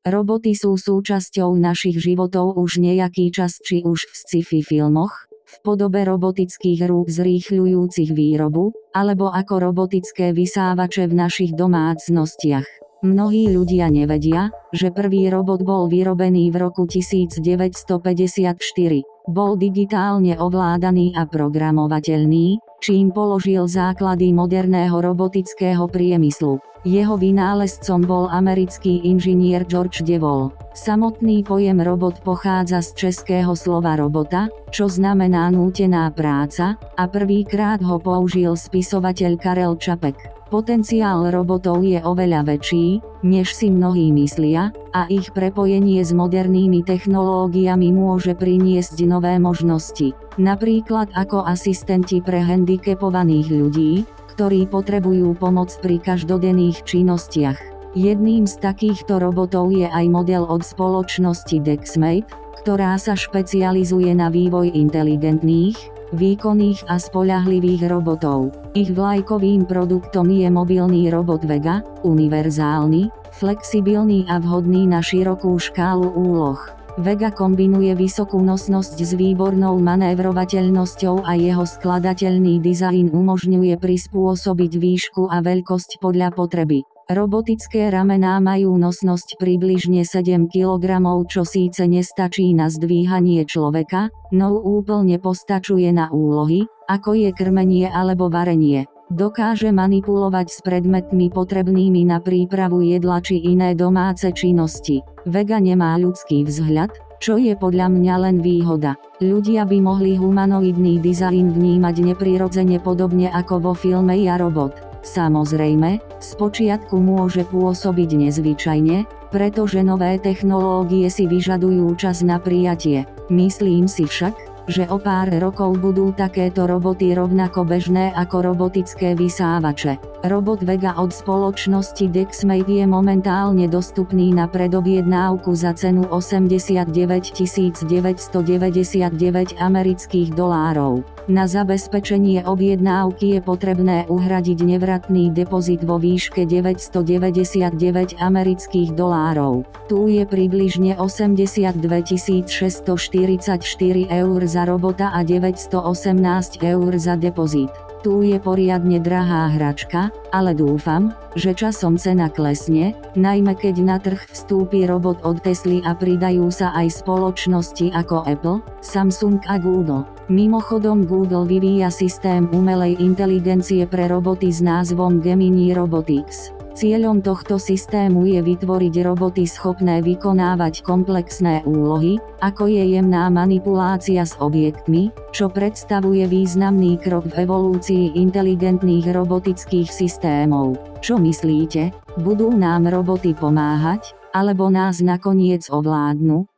Roboty sú súčasťou našich životov už nejaký čas, či už v sci-fi filmoch, v podobe robotických rúk zrýchľujúcich výrobu, alebo ako robotické vysávače v našich domácnostiach. Mnohí ľudia nevedia, že prvý robot bol vyrobený v roku 1954. Bol digitálne ovládaný a programovateľný, čím položil základy moderného robotického priemyslu. Jeho vynálezcom bol americký inžinier George Devol. Samotný pojem robot pochádza z českého slova robota, čo znamená nútená práca, a prvýkrát ho použil spisovateľ Karel Čapek. Potenciál robotov je oveľa väčší, než si mnohí myslia, a ich prepojenie s modernými technológiami môže priniesť nové možnosti. Napríklad ako asistenti pre handicapovaných ľudí, ktorí potrebujú pomoc pri každodenných činnostiach. Jedným z takýchto robotov je aj model od spoločnosti Dexmate, ktorá sa špecializuje na vývoj inteligentných, výkonných a spoľahlivých robotov. Ich vlajkovým produktom je mobilný robot Vega, univerzálny, flexibilný a vhodný na širokú škálu úloh. Vega kombinuje vysokú nosnosť s výbornou manévrovateľnosťou a jeho skladateľný dizajn umožňuje prispôsobiť výšku a veľkosť podľa potreby. Robotické ramená majú nosnosť približne 7 kg, čo síce nestačí na zdvíhanie človeka, no úplne postačuje na úlohy, ako je krmenie alebo varenie. Dokáže manipulovať s predmetmi potrebnými na prípravu jedla či iné domáce činnosti. Vega nemá ľudský vzhľad, čo je podľa mňa len výhoda. Ľudia by mohli humanoidný dizajn vnímať neprirodzene podobne ako vo filme Ja robot. Samozrejme, spočiatku môže pôsobiť nezvyčajne, pretože nové technológie si vyžadujú čas na prijatie. Myslím si však, že o pár rokov budú takéto roboty rovnako bežné ako robotické vysávače. Robot Vega od spoločnosti Dexmate je momentálne dostupný na predobjednávku za cenu $89 999 amerických dolárov. Na zabezpečenie objednávky je potrebné uhradiť nevratný depozit vo výške $999 amerických dolárov. Tu je približne 82 644 eur za robota a 918 eur za depozit. Tu je poriadne drahá hračka, ale dúfam, že časom cena klesne, najmä keď na trh vstúpi robot od Tesly a pridajú sa aj spoločnosti ako Apple, Samsung a Google. Mimochodom Google vyvíja systém umelej inteligencie pre roboty s názvom Gemini Robotics. Cieľom tohto systému je vytvoriť roboty schopné vykonávať komplexné úlohy, ako je jemná manipulácia s objektmi, čo predstavuje významný krok v evolúcii inteligentných robotických systémov. Čo myslíte, budú nám roboty pomáhať, alebo nás nakoniec ovládnu?